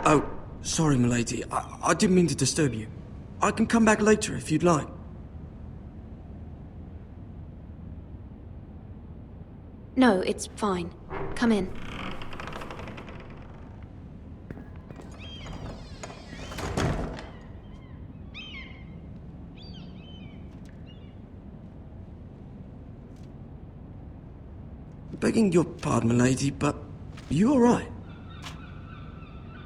Oh, sorry, milady. I didn't mean to disturb you. I can come back later if you'd like. No, it's fine. Come in. Begging your pardon, milady, but you all right?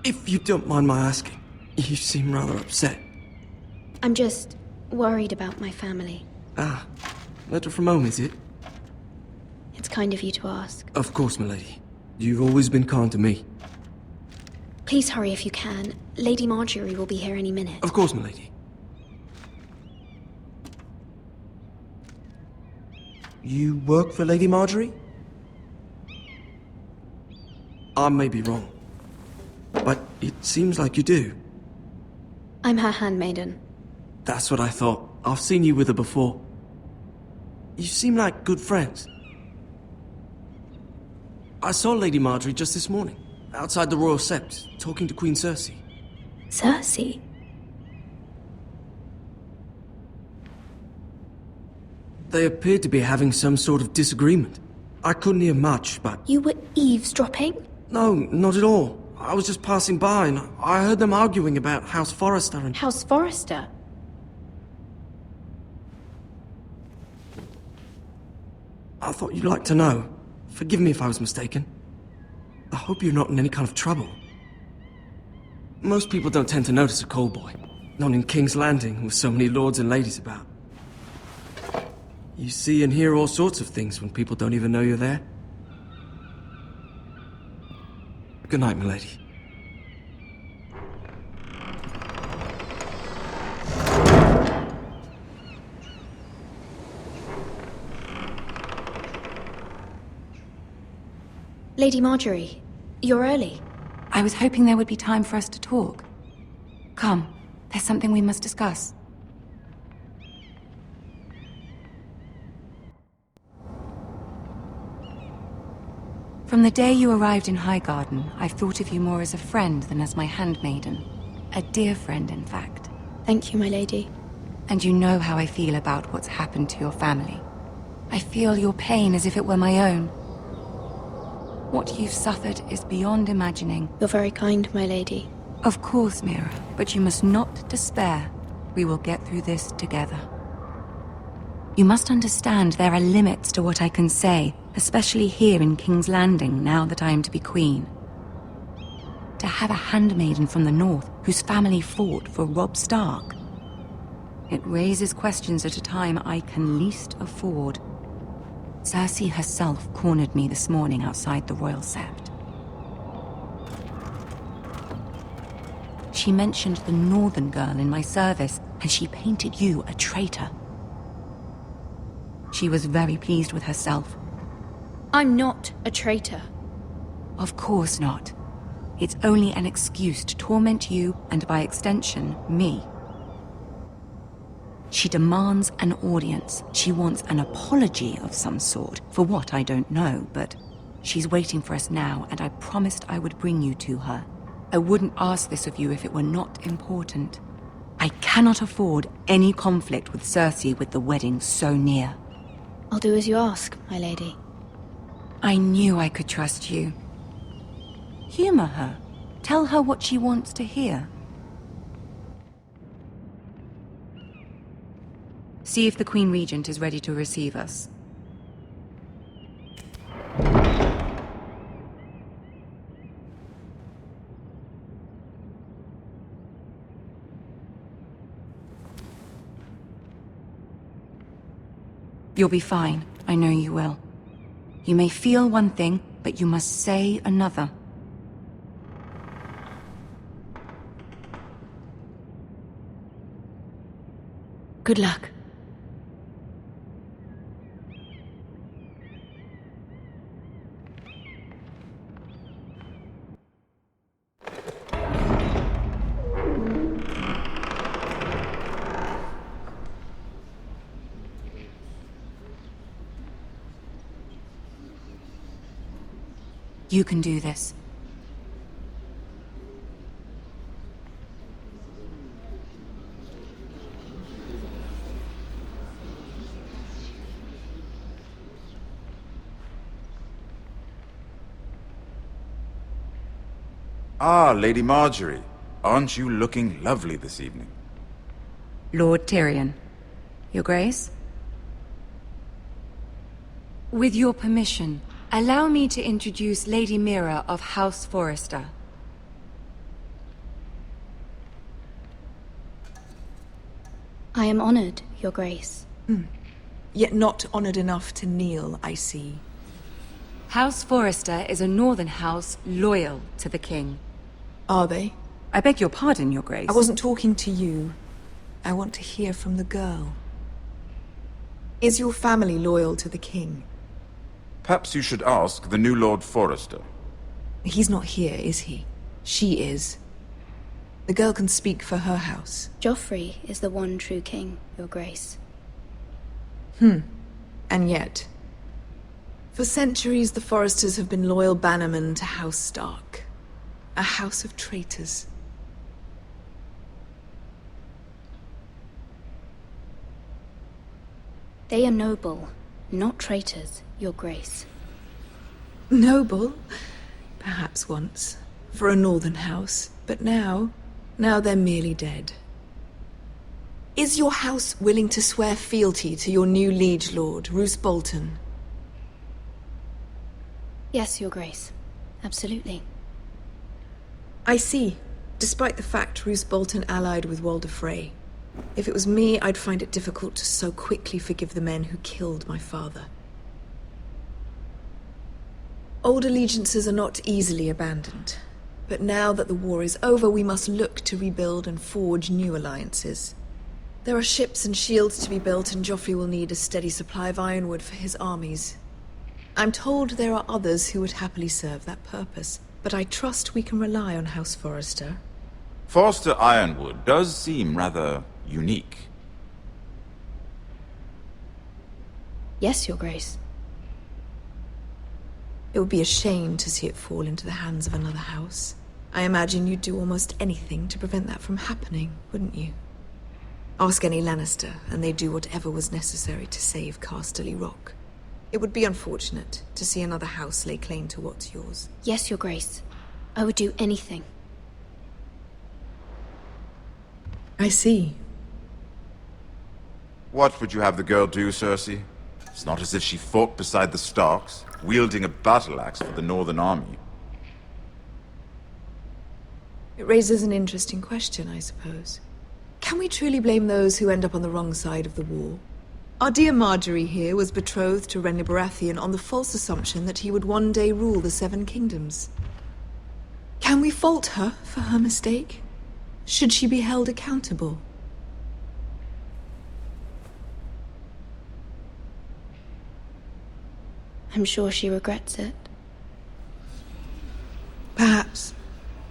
If you don't mind my asking, you seem rather upset. I'm just worried about my family. Ah, letter from home, is it? It's kind of you to ask. Of course, milady. You've always been kind to me. Please hurry if you can. Lady Marjorie will be here any minute. Of course, milady. You work for Lady Marjorie? I may be wrong, but it seems like you do. I'm her handmaiden. That's what I thought. I've seen you with her before. You seem like good friends. I saw Lady Marjorie just this morning, outside the Royal Sept, talking to Queen Cersei. Cersei? They appeared to be having some sort of disagreement. I couldn't hear much, but... You were eavesdropping? No, not at all. I was just passing by and I heard them arguing about House Forrester and... House Forrester? I thought you'd like to know. Forgive me if I was mistaken. I hope you're not in any kind of trouble. Most people don't tend to notice a call boy. Not in King's Landing, with so many lords and ladies about. You see and hear all sorts of things when people don't even know you're there. Good night, milady. Lady Marjorie, you're early. I was hoping there would be time for us to talk. Come, there's something we must discuss. From the day you arrived in Highgarden, I've thought of you more as a friend than as my handmaiden. A dear friend, in fact. Thank you, my lady. And you know how I feel about what's happened to your family. I feel your pain as if it were my own. What you've suffered is beyond imagining. You're very kind, my lady. Of course, Mira, but you must not despair. We will get through this together. You must understand there are limits to what I can say, especially here in King's Landing, now that I am to be queen. To have a handmaiden from the north whose family fought for Robb Stark. It raises questions at a time I can least afford. Cersei herself cornered me this morning outside the Royal Sept. She mentioned the northern girl in my service, and she painted you a traitor. She was very pleased with herself. I'm not a traitor. Of course not. It's only an excuse to torment you, and by extension, me. She demands an audience. She wants an apology of some sort, for what I don't know, but she's waiting for us now, and I promised I would bring you to her. I wouldn't ask this of you if it were not important. I cannot afford any conflict with Cersei with the wedding so near. I'll do as you ask, my lady. I knew I could trust you. Humor her. Tell her what she wants to hear. See if the Queen Regent is ready to receive us. You'll be fine. I know you will. You may feel one thing, but you must say another. Good luck. You can do this. Ah, Lady Marjorie. Aren't you looking lovely this evening? Lord Tyrion. Your Grace? With your permission, allow me to introduce Lady Mira of House Forrester. I am honored, Your Grace. Yet not honored enough to kneel, I see. House Forrester is a northern house loyal to the king. Are they? I beg your pardon, Your Grace. I wasn't talking to you. I want to hear from the girl. Is your family loyal to the king? Perhaps you should ask the new Lord Forrester. He's not here, is he? She is. The girl can speak for her house. Joffrey is the one true king, Your Grace. And yet... For centuries, the Forresters have been loyal bannermen to House Stark. A house of traitors. They are noble, not traitors, Your Grace. Noble? Perhaps once. For a northern house. But now they're merely dead. Is your house willing to swear fealty to your new liege lord, Roose Bolton? Yes, Your Grace. Absolutely. I see. Despite the fact Roose Bolton allied with Walder Frey. If it was me, I'd find it difficult to so quickly forgive the men who killed my father. Old allegiances are not easily abandoned. But now that the war is over, we must look to rebuild and forge new alliances. There are ships and shields to be built, and Joffrey will need a steady supply of ironwood for his armies. I'm told there are others who would happily serve that purpose, but I trust we can rely on House Forrester. Forster Ironwood does seem rather unique. Yes, Your Grace. It would be a shame to see it fall into the hands of another house. I imagine you'd do almost anything to prevent that from happening, wouldn't you? Ask any Lannister, and they'd do whatever was necessary to save Casterly Rock. It would be unfortunate to see another house lay claim to what's yours. Yes, Your Grace. I would do anything. I see. What would you have the girl do, Cersei? It's not as if she fought beside the Starks, wielding a battle axe for the Northern Army. It raises an interesting question, I suppose. Can we truly blame those who end up on the wrong side of the war? Our dear Marjorie here was betrothed to Renly Baratheon on the false assumption that he would one day rule the Seven Kingdoms. Can we fault her for her mistake? Should she be held accountable? I'm sure she regrets it. Perhaps.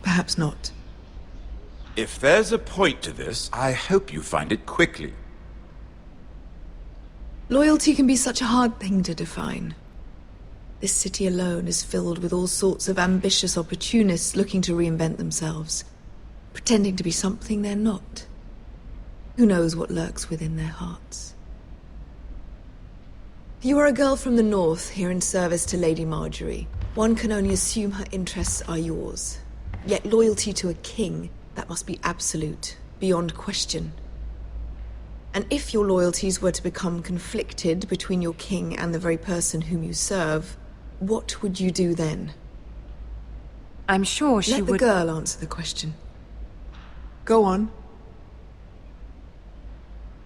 Perhaps not. If there's a point to this, I hope you find it quickly. Loyalty can be such a hard thing to define. This city alone is filled with all sorts of ambitious opportunists looking to reinvent themselves, pretending to be something they're not. Who knows what lurks within their hearts? You are a girl from the north, here in service to Lady Marjorie. One can only assume her interests are yours. Yet loyalty to a king, that must be absolute, beyond question. And if your loyalties were to become conflicted between your king and the very person whom you serve, what would you do then? I'm sure she Let the would... girl answer the question. Go on.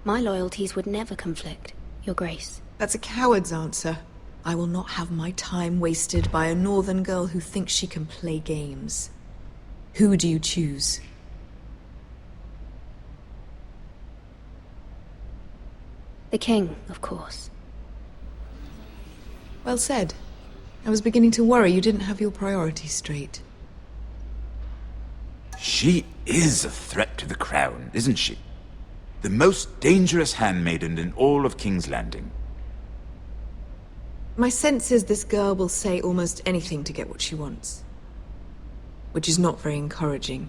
My loyalties would never conflict, Your Grace. That's a coward's answer. I will not have my time wasted by a northern girl who thinks she can play games. Who do you choose? The king, of course. Well said. I was beginning to worry you didn't have your priorities straight. She is a threat to the crown, isn't she? The most dangerous handmaiden in all of King's Landing. My sense is this girl will say almost anything to get what she wants. Which is not very encouraging.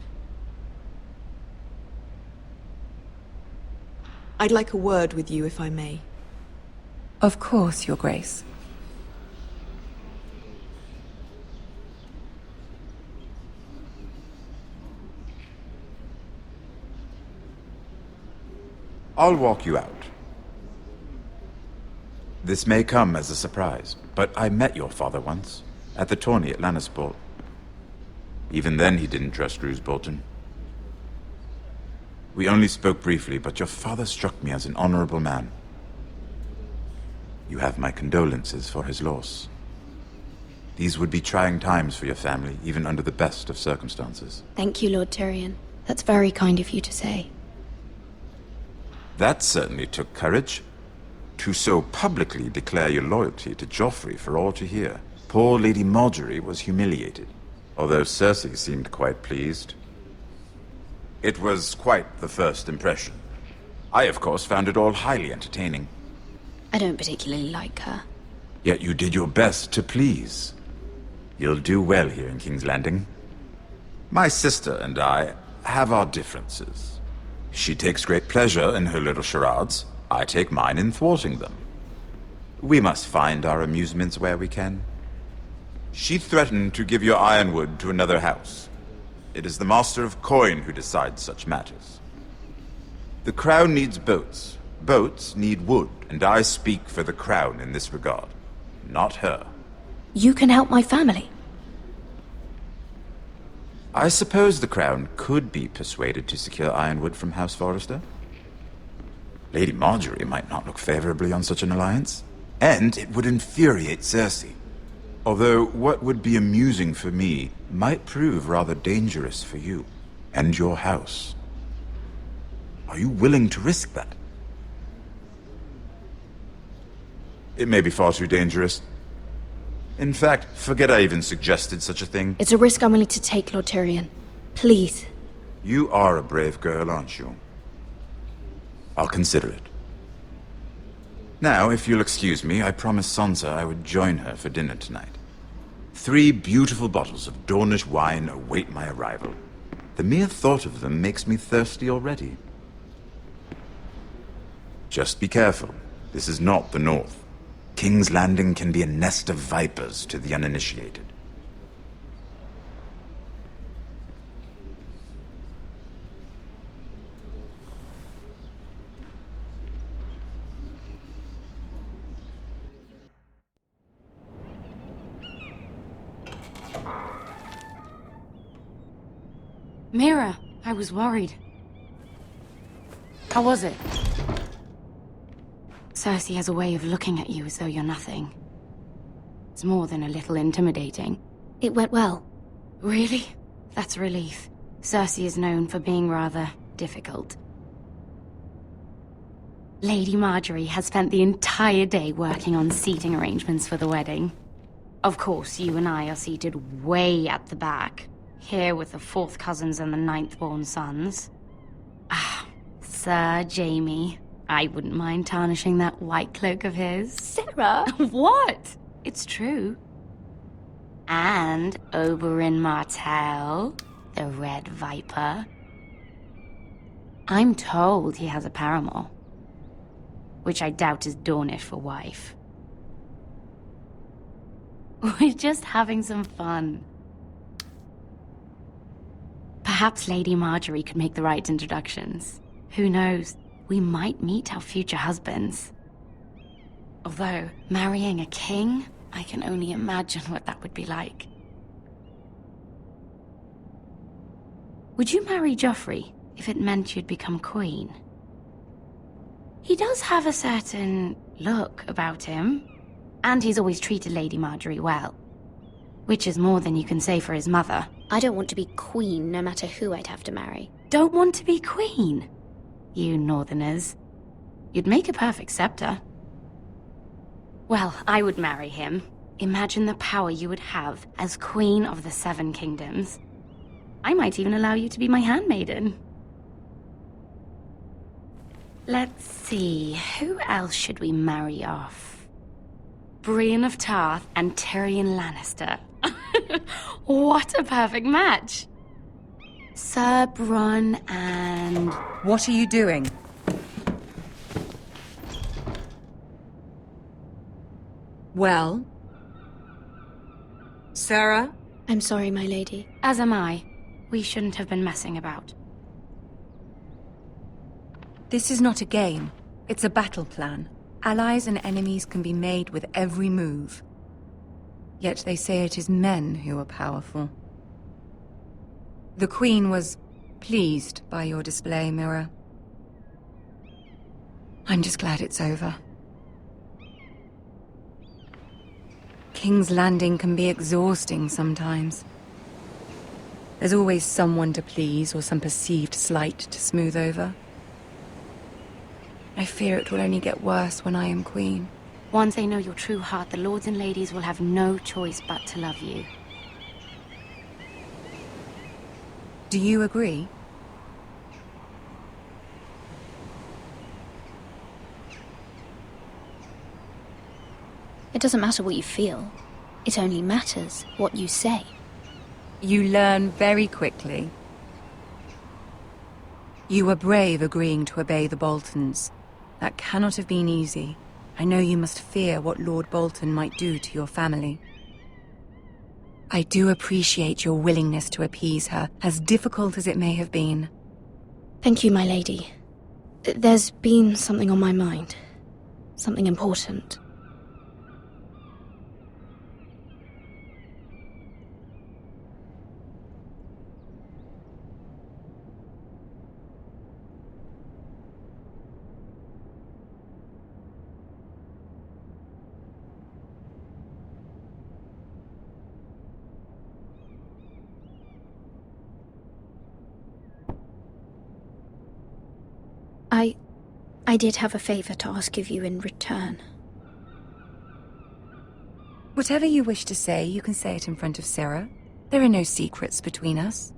I'd like a word with you, if I may. Of course, Your Grace. I'll walk you out. This may come as a surprise, but I met your father once, at the tourney at Lannisport. Even then he didn't trust Roose Bolton. We only spoke briefly, but your father struck me as an honorable man. You have my condolences for his loss. These would be trying times for your family, even under the best of circumstances. Thank you, Lord Tyrion. That's very kind of you to say. That certainly took courage. To so publicly declare your loyalty to Joffrey for all to hear. Poor Lady Margaery was humiliated, although Cersei seemed quite pleased. It was quite the first impression. I, of course, found it all highly entertaining. I don't particularly like her. Yet you did your best to please. You'll do well here in King's Landing. My sister and I have our differences. She takes great pleasure in her little charades. I take mine in thwarting them. We must find our amusements where we can. She threatened to give your ironwood to another house. It is the Master of Coin who decides such matters. The Crown needs boats. Boats need wood, and I speak for the Crown in this regard, not her. You can help my family. I suppose the Crown could be persuaded to secure ironwood from House Forrester. Lady Margaery might not look favorably on such an alliance, and it would infuriate Cersei. Although what would be amusing for me might prove rather dangerous for you and your house. Are you willing to risk that? It may be far too dangerous. In fact, forget I even suggested such a thing. It's a risk I'm willing to take, Lord Tyrion. Please. You are a brave girl, aren't you? I'll consider it. Now, if you'll excuse me, I promised Sansa I would join her for dinner tonight. 3 beautiful bottles of Dornish wine await my arrival. The mere thought of them makes me thirsty already. Just be careful. This is not the North. King's Landing can be a nest of vipers to the uninitiated. Mira, I was worried. How was it? Cersei has a way of looking at you as though you're nothing. It's more than a little intimidating. It went well. Really? That's a relief. Cersei is known for being rather difficult. Lady Margaery has spent the entire day working on seating arrangements for the wedding. Of course, you and I are seated way at the back, here with the 4th cousins and the 9th-born sons. Ah, Sir Jaime. I wouldn't mind tarnishing that white cloak of his. Sarah! What? It's true. And Oberyn Martell, the Red Viper. I'm told he has a paramour, which I doubt is Dornish for wife. We're just having some fun. Perhaps Lady Margaery could make the right introductions. Who knows? We might meet our future husbands. Although, marrying a king, I can only imagine what that would be like. Would you marry Joffrey if it meant you'd become queen? He does have a certain look about him, and he's always treated Lady Margaery well. Which is more than you can say for his mother. I don't want to be queen, no matter who I'd have to marry. Don't want to be queen? You northerners. You'd make a perfect scepter. Well, I would marry him. Imagine the power you would have as Queen of the 7 Kingdoms. I might even allow you to be my handmaiden. Let's see, who else should we marry off? Brienne of Tarth and Tyrion Lannister. What a perfect match! Sir Bronn and... What are you doing? Well? Sarah? I'm sorry, my lady. As am I. We shouldn't have been messing about. This is not a game. It's a battle plan. Allies and enemies can be made with every move. Yet they say it is men who are powerful. The Queen was pleased by your display, Mira. I'm just glad it's over. King's Landing can be exhausting sometimes. There's always someone to please or some perceived slight to smooth over. I fear it will only get worse when I am Queen. Once they know your true heart, the lords and ladies will have no choice but to love you. Do you agree? It doesn't matter what you feel. It only matters what you say. You learn very quickly. You were brave agreeing to obey the Boltons. That cannot have been easy. I know you must fear what Lord Bolton might do to your family. I do appreciate your willingness to appease her, as difficult as it may have been. Thank you, my lady. There's been something on my mind. Something important. I did have a favor to ask of you in return. Whatever you wish to say, you can say it in front of Sarah. There are no secrets between us.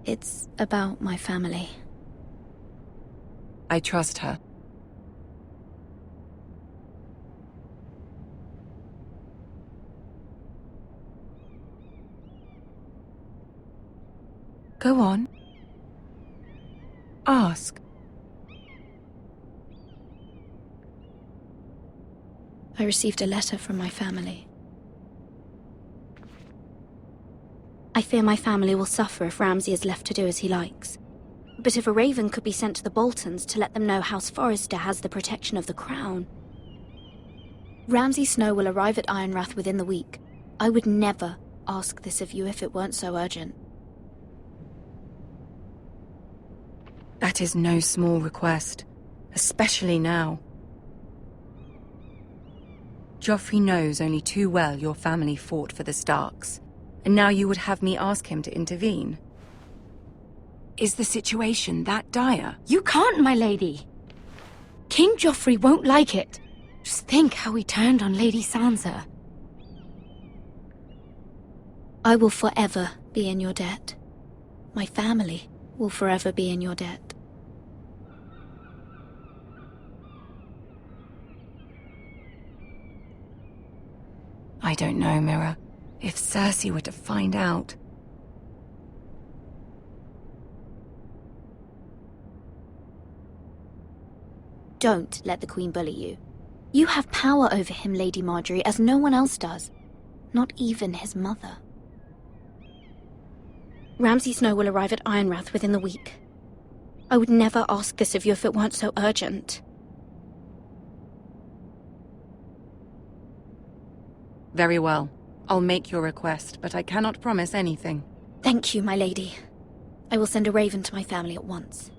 It's about my family. I trust her. Go on. Ask. I received a letter from my family. I fear my family will suffer if Ramsay is left to do as he likes. But if a raven could be sent to the Boltons to let them know House Forrester has the protection of the crown. Ramsay Snow will arrive at Ironrath within the week. I would never ask this of you if it weren't so urgent. That is no small request, especially now. Joffrey knows only too well your family fought for the Starks, and now you would have me ask him to intervene. Is the situation that dire? You can't, my lady! King Joffrey won't like it. Just think how he turned on Lady Sansa. I will forever be in your debt. My family will forever be in your debt. I don't know, Mira. If Cersei were to find out... Don't let the Queen bully you. You have power over him, Lady Marjorie, as no one else does. Not even his mother. Ramsay Snow will arrive at Ironrath within the week. I would never ask this of you if it weren't so urgent. Very well. I'll make your request, but I cannot promise anything. Thank you, my lady. I will send a raven to my family at once.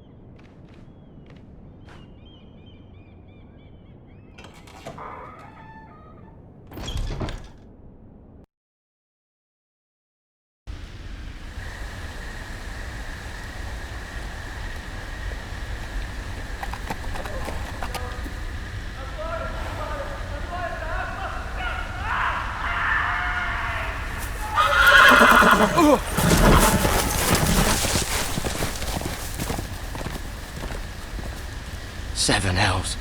Seven hells.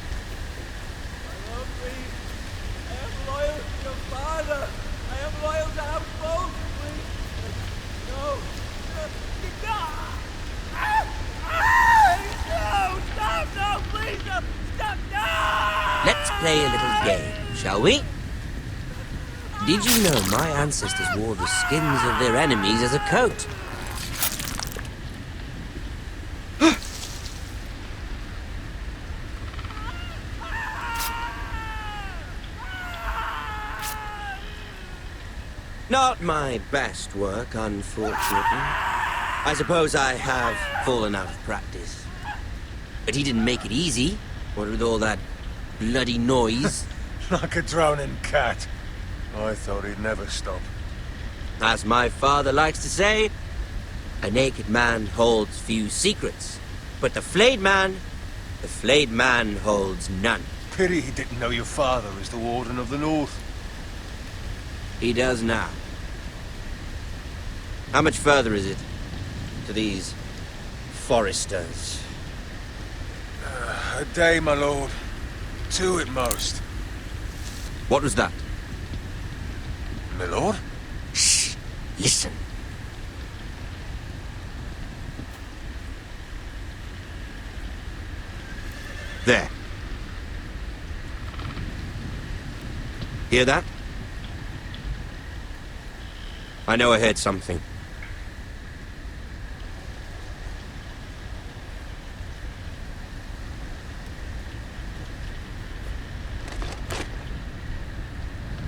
I am loyal to your father. I am loyal to our both, please. No. No, stop, no, please, no, stop, no! Let's play a little game, shall we? Did you know my ancestors wore the skins of their enemies as a coat? Not my best work, unfortunately. I suppose I have fallen out of practice. But he didn't make it easy, what with all that bloody noise. Like a drowning cat. I thought he'd never stop. As my father likes to say, a naked man holds few secrets. But the flayed man holds none. Pity he didn't know your father is the Warden of the North. He does now. How much further is it to these foresters? A day, my lord. 2 at most. What was that? My lord? Shh! Listen. There. Hear that? I know I heard something.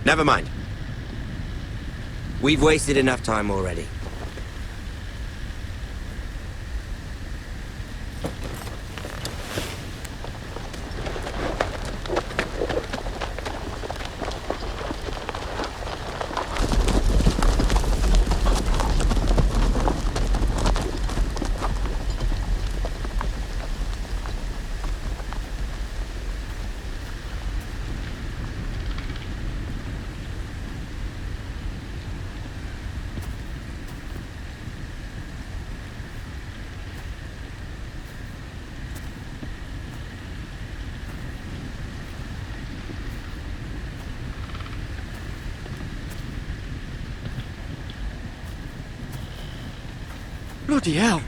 Never mind. We've wasted enough time already. Bloody hell!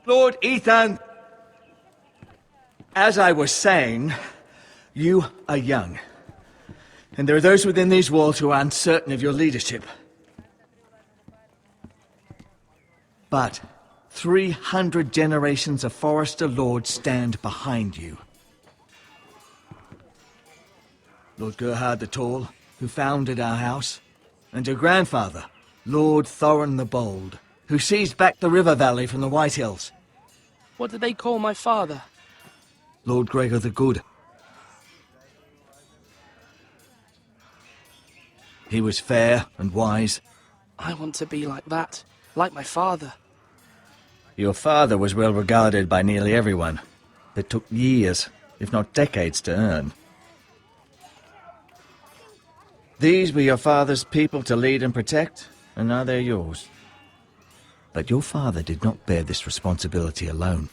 Lord Ethan, as I was saying, you are young. And there are those within these walls who are uncertain of your leadership. But 300 generations of Forester lords stand behind you. Lord Gerhard the Tall, who founded our house, and your grandfather, Lord Thorin the Bold, who seized back the river valley from the White Hills. What did they call my father? Lord Gregor the Good. He was fair and wise. I want to be like that, like my father. Your father was well regarded by nearly everyone. It took years, if not decades, to earn. These were your father's people to lead and protect, and now they're yours. But your father did not bear this responsibility alone.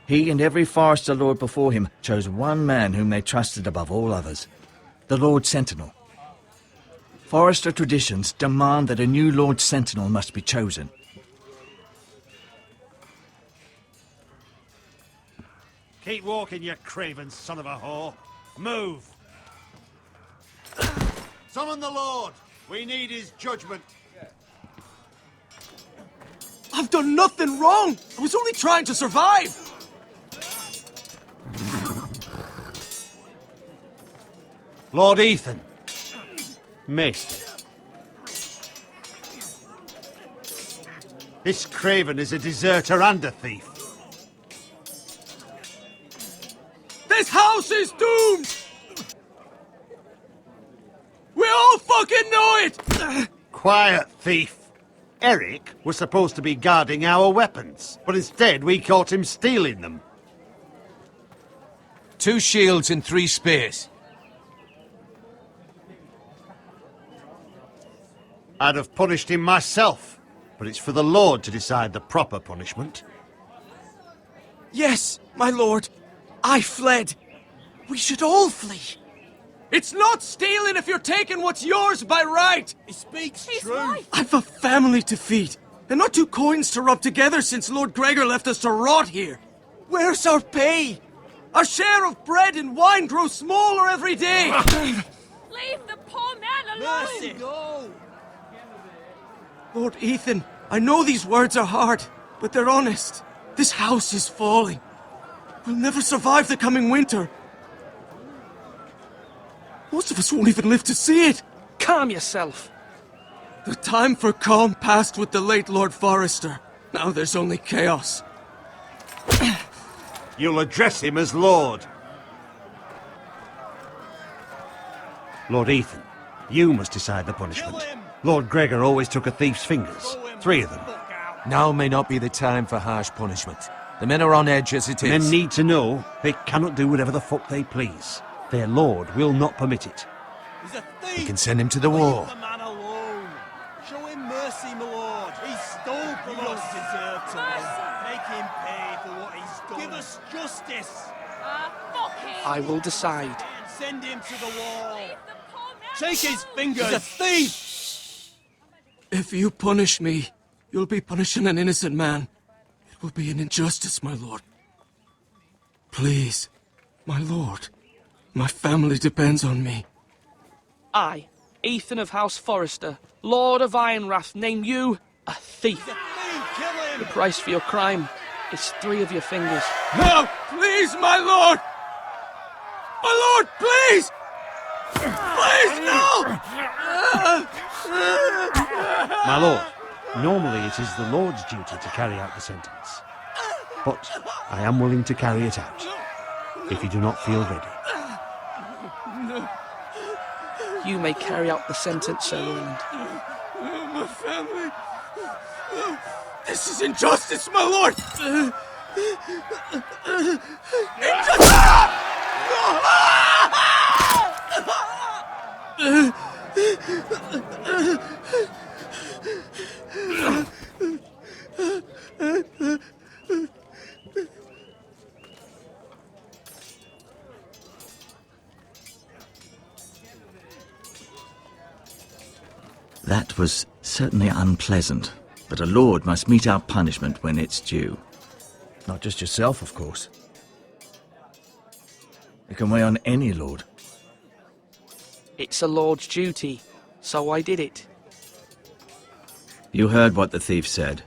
He and every Forester lord before him chose one man whom they trusted above all others, the Lord Sentinel. Forester traditions demand that a new Lord Sentinel must be chosen. Keep walking, you craven son of a whore. Move! Summon the Lord! We need his judgment. I've done nothing wrong! I was only trying to survive! Lord Ethan. Missed. This craven is a deserter and a thief. This house is doomed! We all fucking know it! Quiet, thief. Eric was supposed to be guarding our weapons, but instead we caught him stealing them. 2 shields and 3 spears. I'd have punished him myself, but it's for the Lord to decide the proper punishment. Yes, my lord. I fled. We should all flee. It's not stealing if you're taking what's yours by right. He speaks truth. I've a family to feed, and not 2 coins to rub together since Lord Gregor left us to rot here. Where's our pay? Our share of bread and wine grows smaller every day. Leave the poor man alone! Mercy! Go! Lord Ethan, I know these words are hard, but they're honest. This house is falling. We'll never survive the coming winter. Most of us won't even live to see it. Calm yourself. The time for calm passed with the late Lord Forrester. Now there's only chaos. You'll address him as Lord. Lord Ethan, you must decide the punishment. Lord Gregor always took a thief's fingers. 3 of them. Now may not be the time for harsh punishment. The men are on edge as it is. Men need to know they cannot do whatever the fuck they please. Their lord will not permit it. He's a thief! We can send him to the war. Leave the man alone. Show him mercy, my lord. He stole from us. He doesn't deserve to live. Make him pay for what he's done. Give us justice. I will decide. Send him to the wall. Take his fingers. He's a thief. If you punish me, you'll be punishing an innocent man. It will be an injustice, my lord. Please, my lord. My family depends on me. I, Ethan of House Forrester, Lord of Ironrath, name you a thief. Kill him. The price for your crime is 3 of your fingers. No! Please, my lord! My lord, please! Please, no! My lord, normally it is the Lord's duty to carry out the sentence. But I am willing to carry it out, if you do not feel ready. You may carry out the sentence, Sir Roland. My family... This is injustice, my lord! That was certainly unpleasant, but a lord must meet our punishment when it's due. Not just yourself, of course. It can weigh on any lord. It's a lord's duty, so I did it. You heard what the thief said.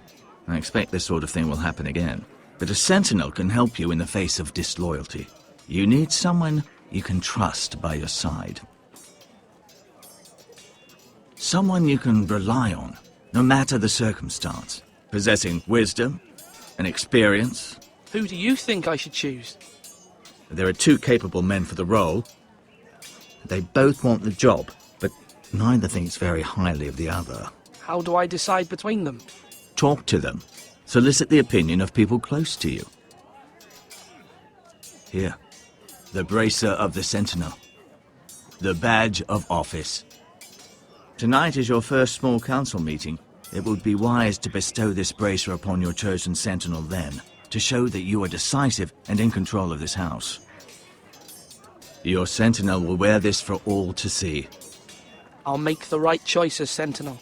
I expect this sort of thing will happen again. But a sentinel can help you in the face of disloyalty. You need someone you can trust by your side. Someone you can rely on, no matter the circumstance. Possessing wisdom and experience. Who do you think I should choose? There are 2 capable men for the role. They both want the job, but neither thinks very highly of the other. How do I decide between them? Talk to them. Solicit the opinion of people close to you. Here, the bracer of the Sentinel. The badge of office. Tonight is your first small council meeting. It would be wise to bestow this bracer upon your chosen Sentinel then, to show that you are decisive and in control of this house. Your Sentinel will wear this for all to see. I'll make the right choice as Sentinel.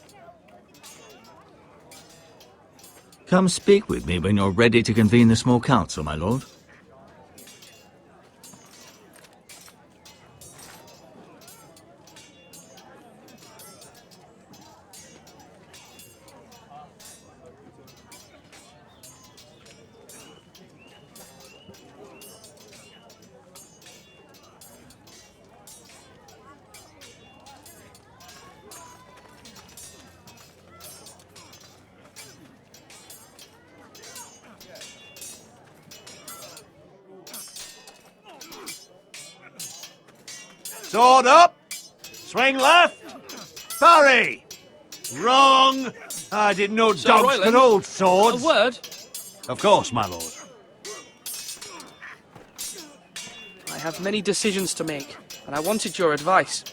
Come speak with me when you're ready to convene the small council, my lord. Sword up! Swing left! Parry! Wrong! I didn't know Sir dogs Royland, could hold swords. A word? Of course, my lord. I have many decisions to make, and I wanted your advice.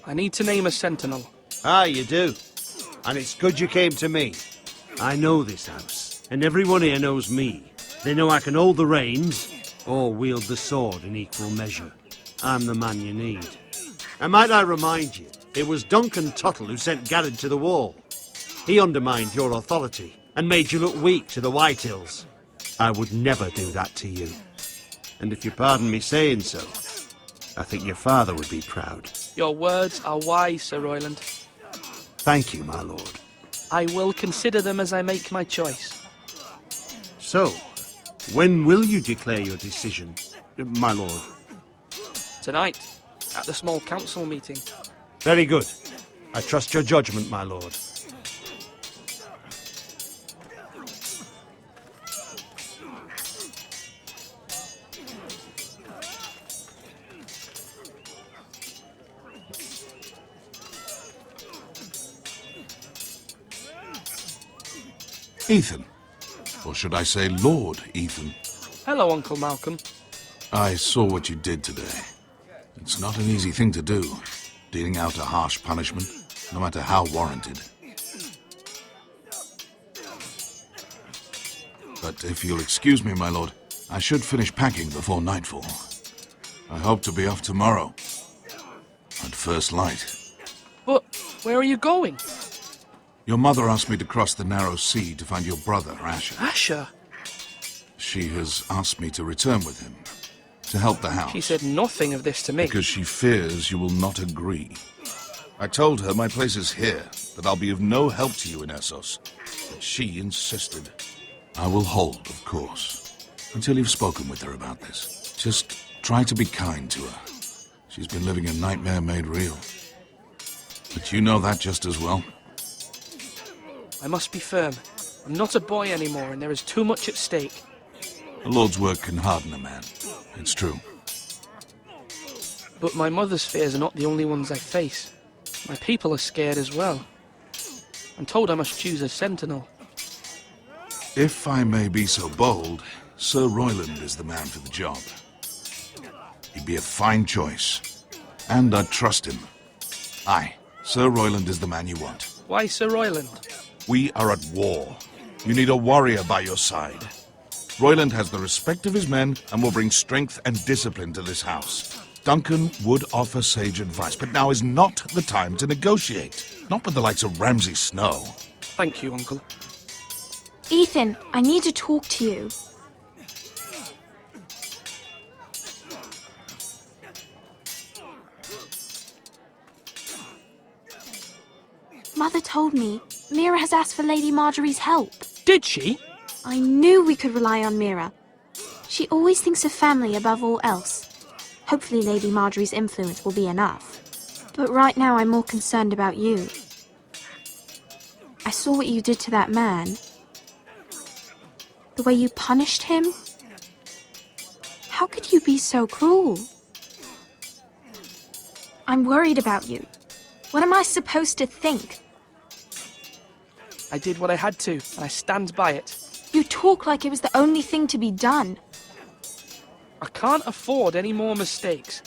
I need to name a sentinel. Ah, you do. And it's good you came to me. I know this house, and everyone here knows me. They know I can hold the reins, or wield the sword in equal measure. I'm the man you need. And might I remind you, it was Duncan Tuttle who sent Garrett to the wall. He undermined your authority, and made you look weak to the Whitehills. I would never do that to you. And if you pardon me saying so, I think your father would be proud. Your words are wise, Sir Royland. Thank you, my lord. I will consider them as I make my choice. So, when will you declare your decision, my lord? Tonight, at the small council meeting. Very good. I trust your judgment, my lord. Ethan. Or should I say Lord Ethan? Hello, Uncle Malcolm. I saw what you did today. It's not an easy thing to do, dealing out a harsh punishment, no matter how warranted. But if you'll excuse me, my lord, I should finish packing before nightfall. I hope to be off tomorrow, at first light. But where are you going? Your mother asked me to cross the narrow sea to find your brother, Asher. Asher? She has asked me to return with him, to help the house. She said nothing of this to me. Because she fears you will not agree. I told her my place is here, that I'll be of no help to you in Essos. But she insisted. I will hold, of course, until you've spoken with her about this. Just try to be kind to her. She's been living a nightmare made real. But you know that just as well. I must be firm. I'm not a boy anymore, and there is too much at stake. The Lord's work can harden a man. It's true. But my mother's fears are not the only ones I face. My people are scared as well. I'm told I must choose a sentinel. If I may be so bold, Sir Royland is the man for the job. He'd be a fine choice. And I'd trust him. Aye, Sir Royland is the man you want. Why Sir Royland? We are at war. You need a warrior by your side. Royland has the respect of his men and will bring strength and discipline to this house. Duncan would offer sage advice, but now is not the time to negotiate. Not with the likes of Ramsay Snow. Thank you, Uncle. Ethan, I need to talk to you. Mother told me Mira has asked for Lady Marjorie's help. Did she? I knew we could rely on Mira. She always thinks of family above all else. Hopefully Lady Marjorie's influence will be enough. But right now I'm more concerned about you. I saw what you did to that man. The way you punished him. How could you be so cruel? I'm worried about you. What am I supposed to think? I did what I had to, and I stand by it. You talk like it was the only thing to be done. I can't afford any more mistakes.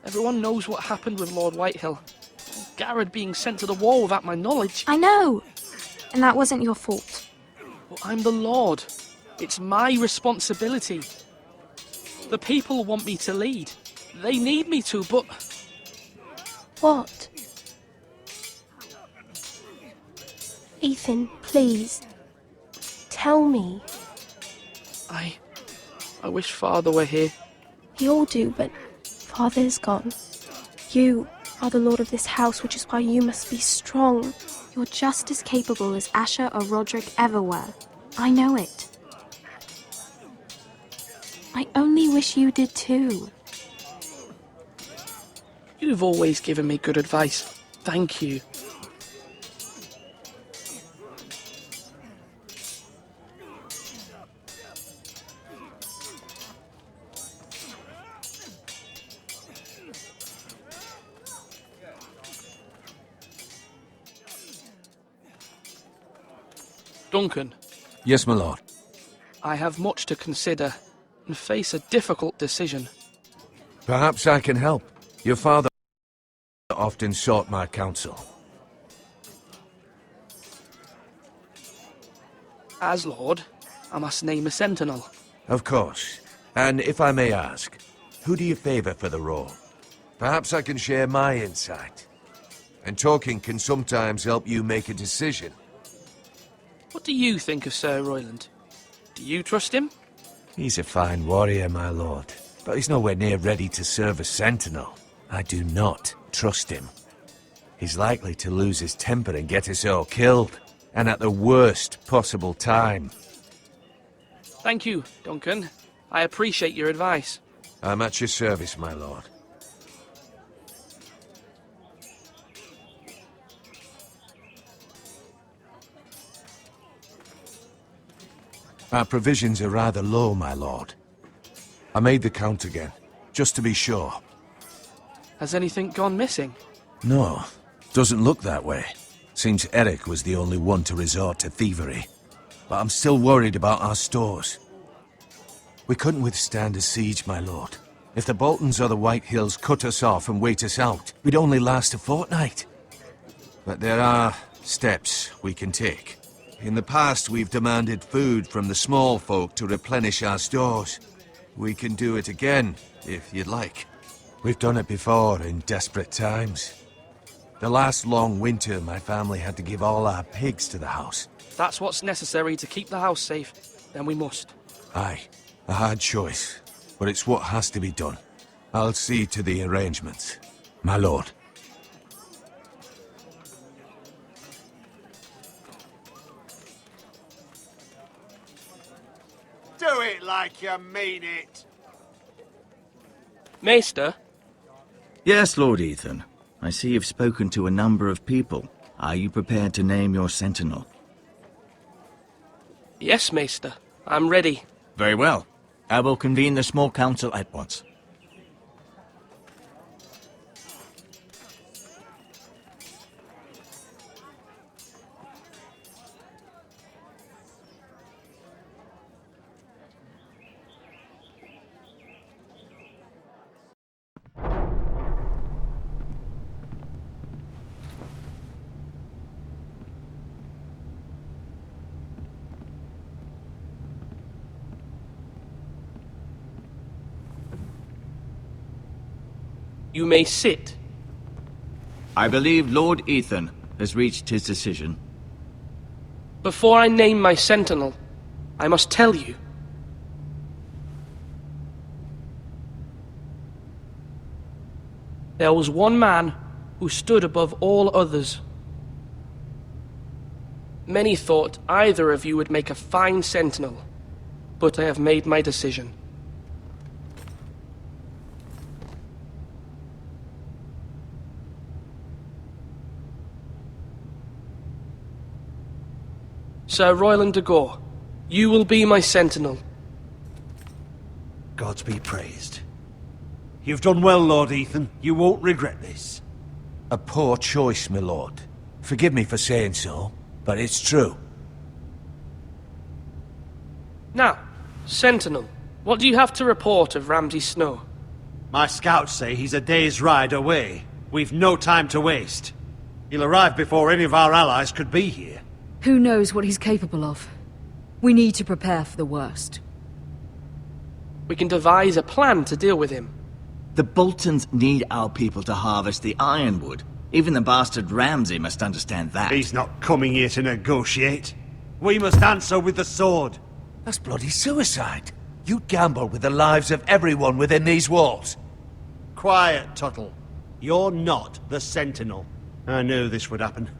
Everyone knows what happened with Lord Whitehill. Garrett being sent to the war without my knowledge. I know. And that wasn't your fault. But I'm the Lord. It's my responsibility. The people want me to lead. They need me to, but... What? Ethan, please. Tell me. I wish Father were here. We all do, but Father's gone. You are the lord of this house, which is why you must be strong. You're just as capable as Asher or Roderick ever were. I know it. I only wish you did too. You've always given me good advice. Thank you. Duncan. Yes, my lord. I have much to consider and face a difficult decision. Perhaps I can help. Your father often sought my counsel. As Lord, I must name a sentinel. Of course. And if I may ask, who do you favor for the role? Perhaps I can share my insight. And talking can sometimes help you make a decision. What do you think of Sir Royland? Do you trust him? He's a fine warrior, my lord, but he's nowhere near ready to serve as sentinel. I do not trust him. He's likely to lose his temper and get us all killed, and at the worst possible time. Thank you, Duncan. I appreciate your advice. I'm at your service, my lord. Our provisions are rather low, my lord. I made the count again, just to be sure. Has anything gone missing? No, doesn't look that way. Seems Eric was the only one to resort to thievery. But I'm still worried about our stores. We couldn't withstand a siege, my lord. If the Boltons or the White Hills cut us off and wait us out, we'd only last a fortnight. But there are steps we can take. In the past, we've demanded food from the small folk to replenish our stores. We can do it again, if you'd like. We've done it before in desperate times. The last long winter, my family had to give all our pigs to the house. If that's what's necessary to keep the house safe, then we must. Aye, a hard choice, but it's what has to be done. I'll see to the arrangements, my lord. Do it like you mean it. Maester? Yes, Lord Ethan. I see you've spoken to a number of people. Are you prepared to name your sentinel? Yes, Maester. I'm ready. Very well. I will convene the small council at once. You may sit. I believe Lord Ethan has reached his decision. Before I name my sentinel, I must tell you. There was one man who stood above all others. Many thought either of you would make a fine sentinel, but I have made my decision. Sir Royland de Gore, you will be my sentinel. Gods be praised. You've done well, Lord Ethan. You won't regret this. A poor choice, my lord. Forgive me for saying so, but it's true. Now, sentinel, what do you have to report of Ramsay Snow? My scouts say he's a day's ride away. We've no time to waste. He'll arrive before any of our allies could be here. Who knows what he's capable of? We need to prepare for the worst. We can devise a plan to deal with him. The Boltons need our people to harvest the ironwood. Even the bastard Ramsay must understand that. He's not coming here to negotiate. We must answer with the sword. That's bloody suicide. You'd gamble with the lives of everyone within these walls. Quiet, Tuttle. You're not the Sentinel. I knew this would happen.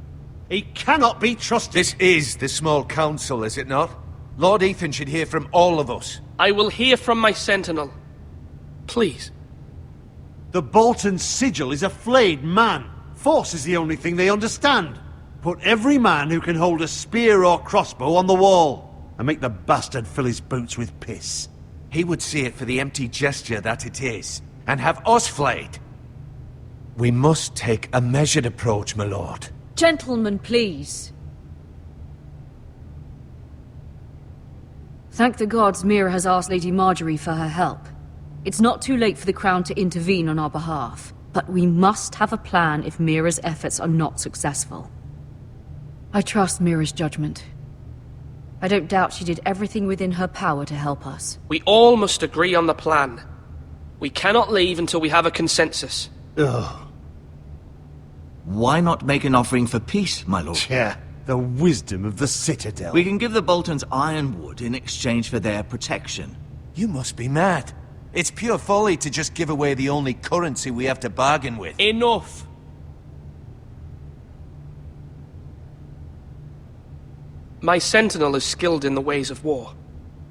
He cannot be trusted. This is the small council, is it not? Lord Ethan should hear from all of us. I will hear from my sentinel. Please. The Bolton sigil is a flayed man. Force is the only thing they understand. Put every man who can hold a spear or crossbow on the wall, and make the bastard fill his boots with piss. He would see it for the empty gesture that it is, and have us flayed. We must take a measured approach, my lord. Gentlemen, please. Thank the gods Mira has asked Lady Marjorie for her help. It's not too late for the Crown to intervene on our behalf, but we must have a plan if Mira's efforts are not successful. I trust Mira's judgment. I don't doubt she did everything within her power to help us. We all must agree on the plan. We cannot leave until we have a consensus. Ugh. Why not make an offering for peace, my lord? Yeah, The wisdom of the Citadel. We can give the Boltons ironwood in exchange for their protection. You must be mad. It's pure folly to just give away the only currency we have to bargain with. Enough! My sentinel is skilled in the ways of war.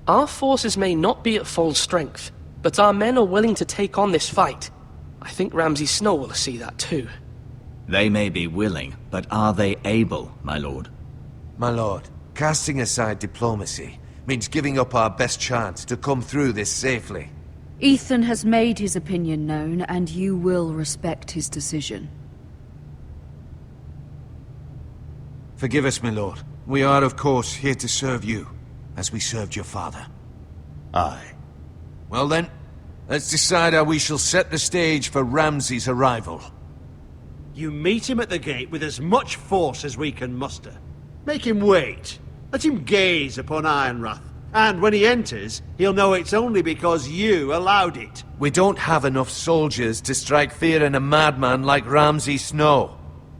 Our forces may not be at full strength, but our men are willing to take on this fight. I think Ramsay Snow will see that too. They may be willing, but are they able, my lord? My lord, casting aside diplomacy means giving up our best chance to come through this safely. Ethan has made his opinion known, and you will respect his decision. Forgive us, my lord. We are, of course, here to serve you, as we served your father. Aye. Well then, let's decide how we shall set the stage for Ramsay's arrival. You meet him at the gate with as much force as we can muster. Make him wait. Let him gaze upon Ironrath. And when he enters, he'll know it's only because you allowed it. We don't have enough soldiers to strike fear in a madman like Ramsay Snow.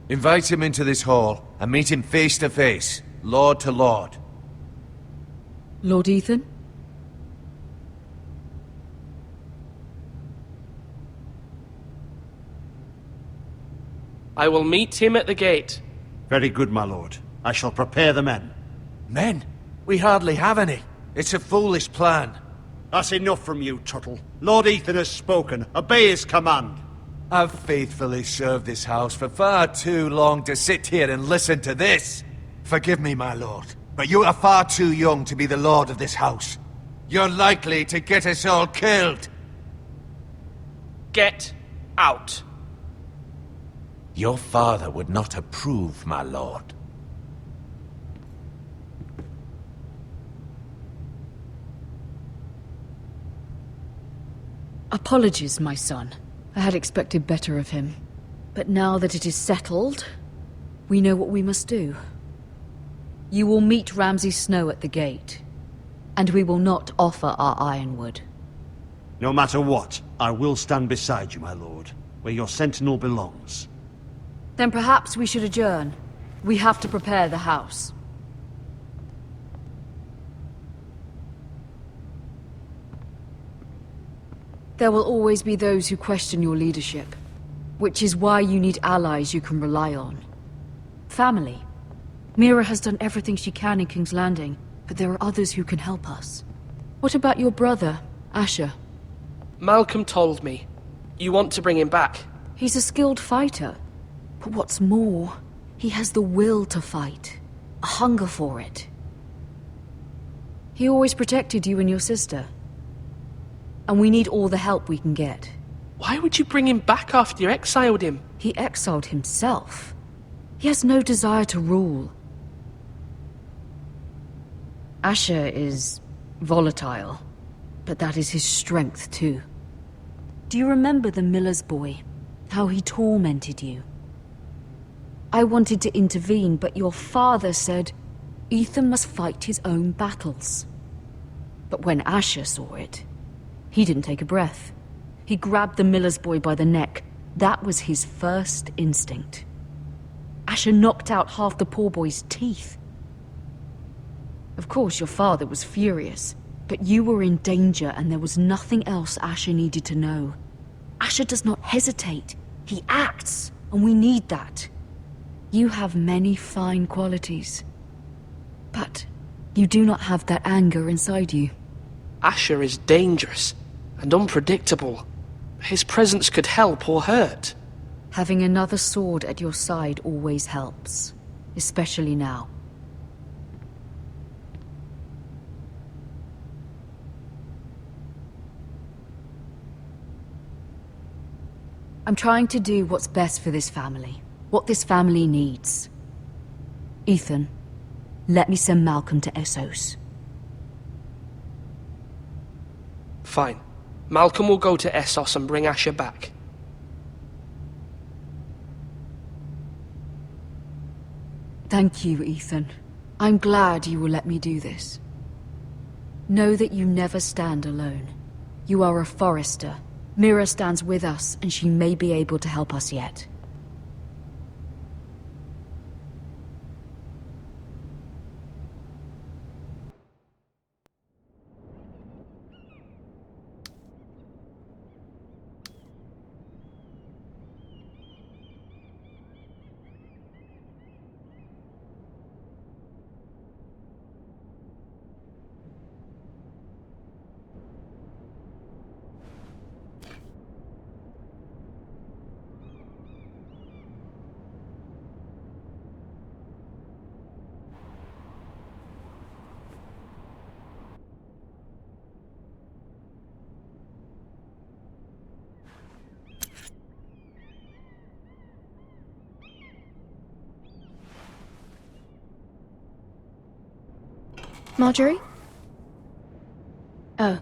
Invite him into this hall and meet him face to face, lord to lord. Lord Ethan? I will meet him at the gate. Very good, my lord. I shall prepare the men. Men? We hardly have any. It's a foolish plan. That's enough from you, Tuttle. Lord Ethan has spoken. Obey his command. I've faithfully served this house for far too long to sit here and listen to this. Forgive me, my lord, but you are far too young to be the lord of this house. You're likely to get us all killed. Get out. Your father would not approve, my lord. Apologies, my son. I had expected better of him. But now that it is settled, we know what we must do. You will meet Ramsay Snow at the gate, and we will not offer our ironwood. No matter what, I will stand beside you, my lord, where your sentinel belongs. Then perhaps we should adjourn. We have to prepare the house. There will always be those who question your leadership, which is why you need allies you can rely on. Family. Mira has done everything she can in King's Landing, but there are others who can help us. What about your brother, Asher? Malcolm told me. You want to bring him back? He's a skilled fighter. But what's more, he has the will to fight. A hunger for it. He always protected you and your sister. And we need all the help we can get. Why would you bring him back after you exiled him? He exiled himself. He has no desire to rule. Asher is volatile, but that is his strength too. Do you remember the miller's boy? How he tormented you? I wanted to intervene, but your father said Ethan must fight his own battles. But when Asher saw it, he didn't take a breath. He grabbed the miller's boy by the neck. That was his first instinct. Asher knocked out half the poor boy's teeth. Of course, your father was furious, but you were in danger and there was nothing else Asher needed to know. Asher does not hesitate. He acts, and we need that. You have many fine qualities, but you do not have that anger inside you. Asher is dangerous and unpredictable. His presence could help or hurt. Having another sword at your side always helps, especially now. I'm trying to do what's best for this family, what this family needs. Ethan, let me send Malcolm to Essos. Fine. Malcolm will go to Essos and bring Asher back. Thank you, Ethan. I'm glad you will let me do this. Know that you never stand alone. You are a Forrester. Mira stands with us, and she may be able to help us yet. Marjorie? Oh.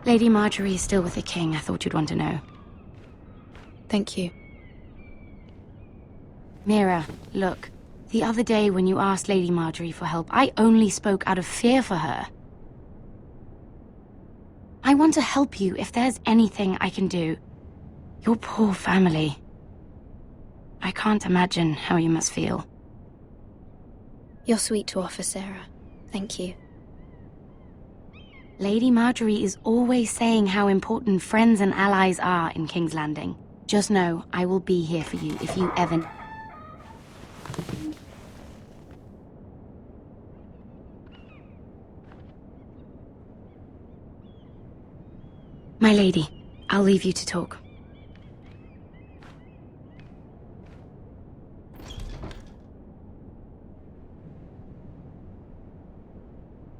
Lady Marjorie is still with the king. I thought you'd want to know. Thank you. Mira, look. The other day when you asked Lady Marjorie for help, I only spoke out of fear for her. I want to help you if there's anything I can do. Your poor family. I can't imagine how you must feel. You're sweet to offer, Sarah. Thank you. Lady Marjorie is always saying how important friends and allies are in King's Landing. Just know, I will be here for you if you ever... My lady, I'll leave you to talk.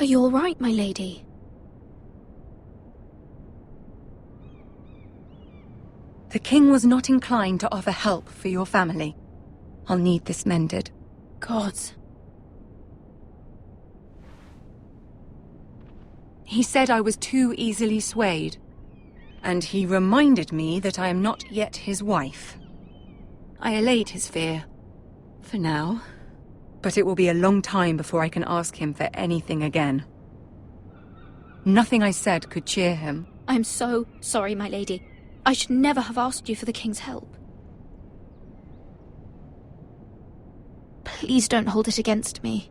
Are you all right, my lady? The king was not inclined to offer help for your family. I'll need this mended. Gods. He said I was too easily swayed. And he reminded me that I am not yet his wife. I allayed his fear. For now. But it will be a long time before I can ask him for anything again. Nothing I said could cheer him. I'm so sorry, my lady. I should never have asked you for the king's help. Please don't hold it against me.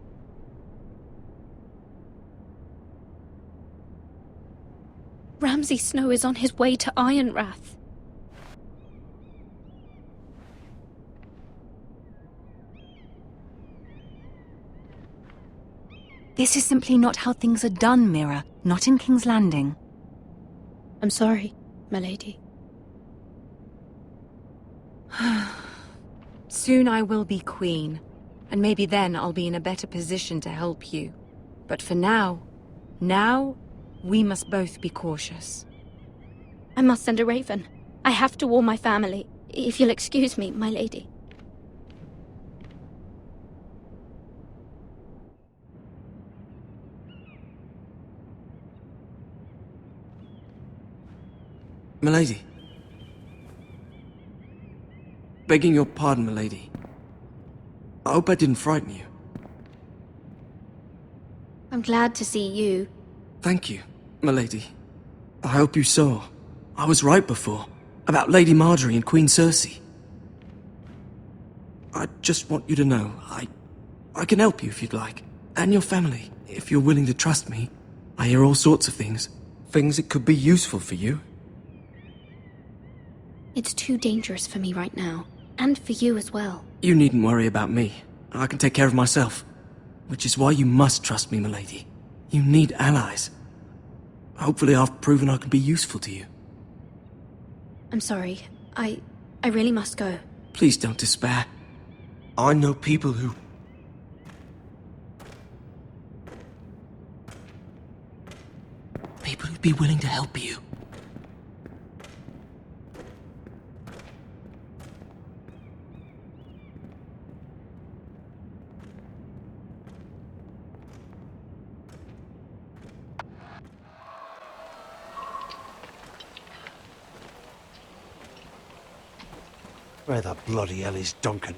Ramsay Snow is on his way to Ironrath. This is simply not how things are done, Mira. Not in King's Landing. I'm sorry, my lady. Soon I will be queen, and maybe then I'll be in a better position to help you. But for now, we must both be cautious. I must send a raven. I have to warn my family. If you'll excuse me, my lady. Milady. Begging your pardon, milady. I hope I didn't frighten you. I'm glad to see you. Thank you, milady. I hope you saw. I was right before. About Lady Marjorie and Queen Cersei. I just want you to know, I can help you if you'd like. And your family, if you're willing to trust me. I hear all sorts of things. Things that could be useful for you. It's too dangerous for me right now. And for you as well. You needn't worry about me. I can take care of myself. Which is why you must trust me, milady. You need allies. Hopefully I've proven I can be useful to you. I'm sorry. I really must go. Please don't despair. I know people who... People who'd be willing to help you. Where the bloody hell is Duncan?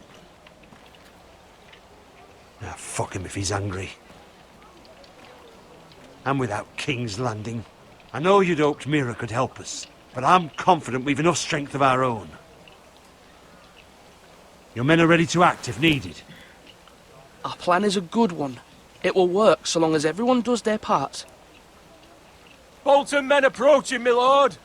Ah, fuck him if he's angry. I'm without King's Landing. I know you'd hoped Mira could help us, but I'm confident we've enough strength of our own. Your men are ready to act if needed. Our plan is a good one. It will work so long as everyone does their part. Bolton men approaching, my lord!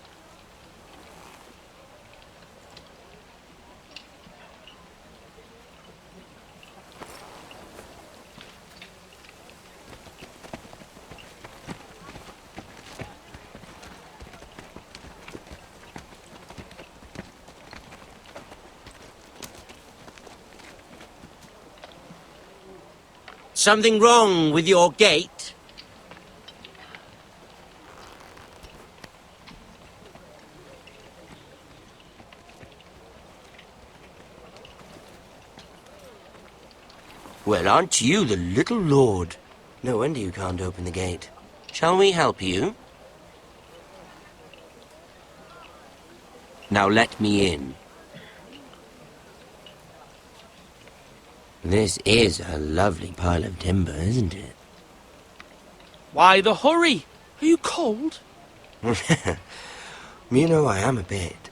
Something wrong with your gate? Well, aren't you the little lord? No wonder you can't open the gate. Shall we help you? Now let me in. This is a lovely pile of timber, isn't it? Why the hurry? Are you cold? You know, I am a bit.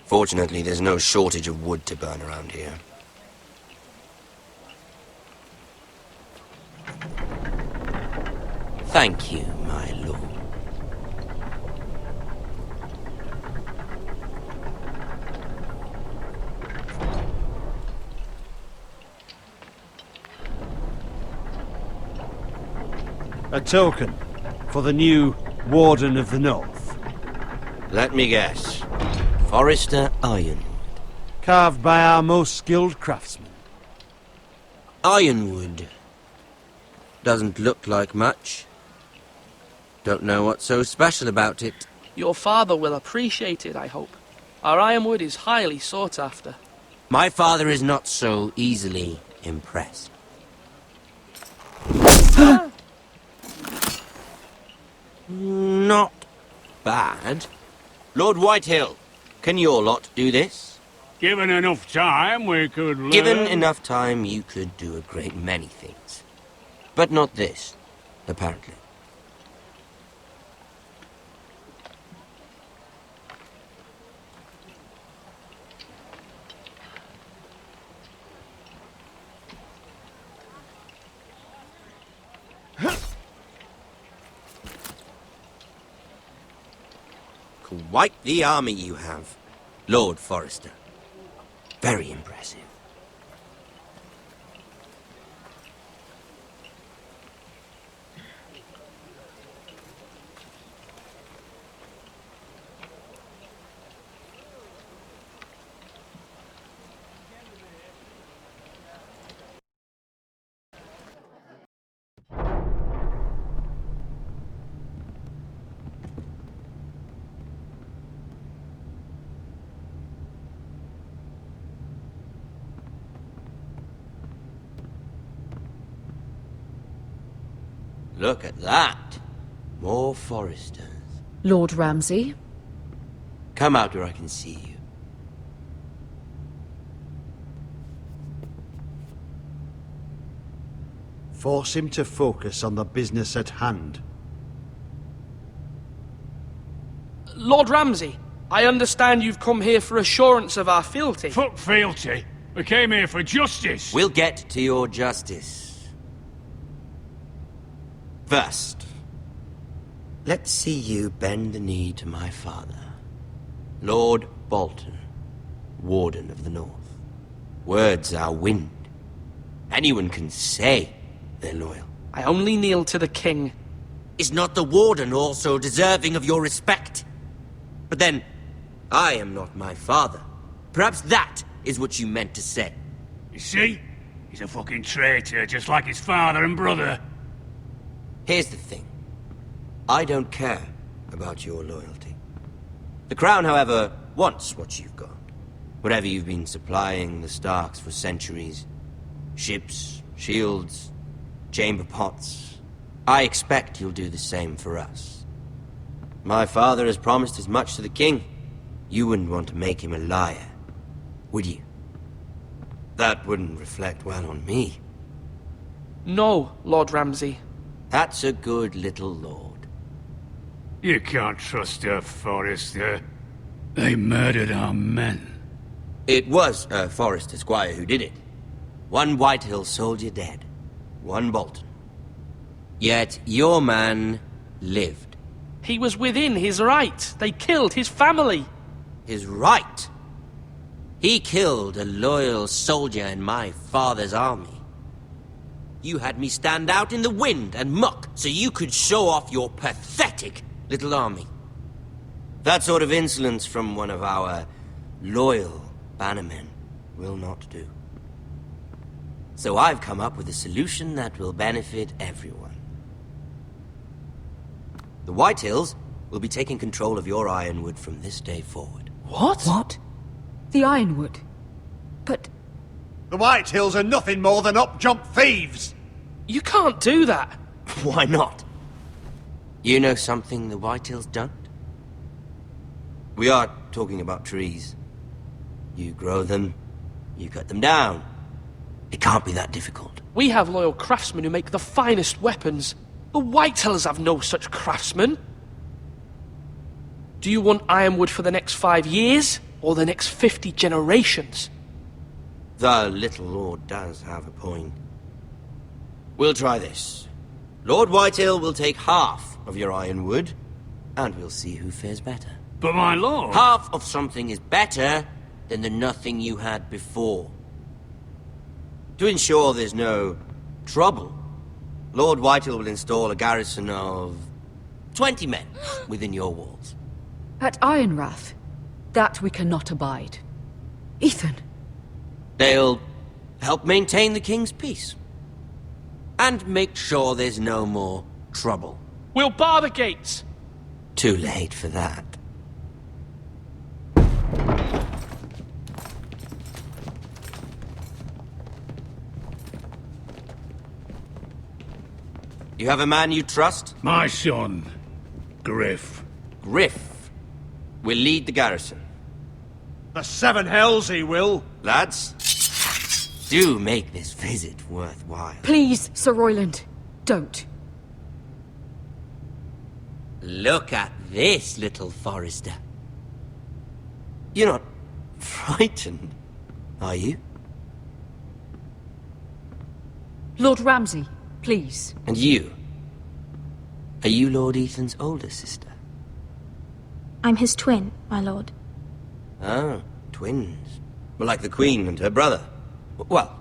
Fortunately, there's no shortage of wood to burn around here. Thank you, my lord. A token for the new Warden of the North. Let me guess. Forrester Ironwood. Carved by our most skilled craftsmen. Ironwood. Doesn't look like much. Don't know what's so special about it. Your father will appreciate it, I hope. Our ironwood is highly sought after. My father is not so easily impressed. Not bad. Lord Whitehill, can your lot do this? Given enough time, we could learn. Given enough time, you could do a great many things. But not this, apparently. Quite the army you have, Lord Forrester. Very impressive. Look at that. More Forresters. Lord Ramsay? Come out where I can see you. Force him to focus on the business at hand. Lord Ramsay, I understand you've come here for assurance of our fealty. Fuck fealty. We came here for justice. We'll get to your justice. First, let's see you bend the knee to my father, Lord Bolton, Warden of the North. Words are wind. Anyone can say they're loyal. I only kneel to the king. Is not the Warden also deserving of your respect? But then, I am not my father. Perhaps that is what you meant to say. You see? He's a fucking traitor, just like his father and brother. Here's the thing. I don't care about your loyalty. The Crown, however, wants what you've got. Whatever you've been supplying the Starks for centuries. Ships, shields, chamber pots. I expect you'll do the same for us. My father has promised as much to the king. You wouldn't want to make him a liar, would you? That wouldn't reflect well on me. No, Lord Ramsay. That's a good little lord. You can't trust her, Forrester. They murdered our men. It was a Forrester squire who did it. One Whitehill soldier dead. One Bolton. Yet your man lived. He was within his right. They killed his family. His right? He killed a loyal soldier in my father's army. You had me stand out in the wind and muck so you could show off your pathetic little army. That sort of insolence from one of our loyal bannermen will not do. So I've come up with a solution that will benefit everyone. The Whitehills will be taking control of your ironwood from this day forward. What? What? The ironwood? But... The Whitehills are nothing more than up-jump thieves! You can't do that. Why not? You know something the Whitetails don't? We are talking about trees. You grow them, you cut them down. It can't be that difficult. We have loyal craftsmen who make the finest weapons. The Whitetails have no such craftsmen. Do you want ironwood for the next 5 years, or the next 50 generations? The little lord does have a point. We'll try this. Lord Whitetail will take half of your ironwood, and we'll see who fares better. But my lord... Half of something is better than the nothing you had before. To ensure there's no trouble, Lord Whitetail will install a garrison of 20 men within your walls. At Ironrath, that we cannot abide. Ethan. They'll help maintain the king's peace. And make sure there's no more trouble. We'll bar the gates! Too late for that. You have a man you trust? My son, Griff. Griff will lead the garrison. The seven hells he will. Lads, do make this visit worthwhile. Please, Sir Royland, don't. Look at this, little Forrester. You're not frightened, are you? Lord Ramsay, please. And you? Are you Lord Ethan's older sister? I'm his twin, my lord. Oh, twins. Well, like the Queen and her brother. Well,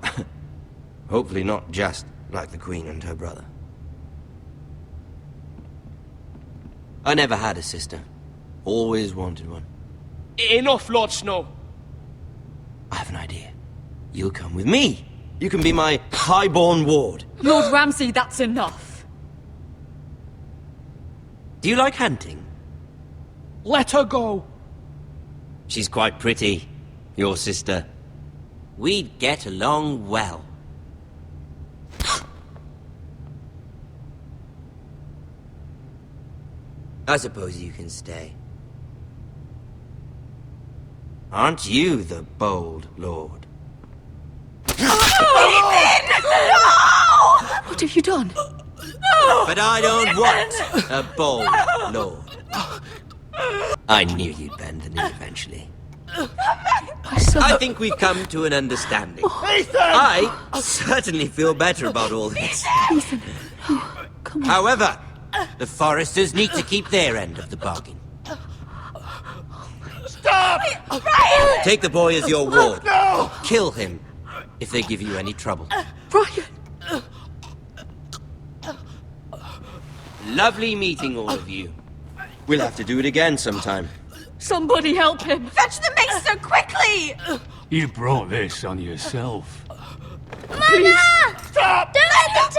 hopefully not just like the Queen and her brother. I never had a sister. Always wanted one. Enough, Lord Snow. I have an idea. You'll come with me. You can be my highborn ward. Lord Ramsay, that's enough. Do you like hunting? Let her go. She's quite pretty, your sister. We'd get along well. I suppose you can stay. Aren't you the bold lord? What have you done? But I don't want a bold lord. I knew you'd bend the knee eventually. I think we've come to an understanding. I certainly feel better about all this. Ethan, oh, come on. However, the Forresters need to keep their end of the bargain. Stop! Brian! Take the boy as your ward. No! Kill him if they give you any trouble. Brian! Lovely meeting all of you. We'll have to do it again sometime. Somebody help him! Fetch the mixer quickly! You brought this on yourself. Mother! Stop! Don't let them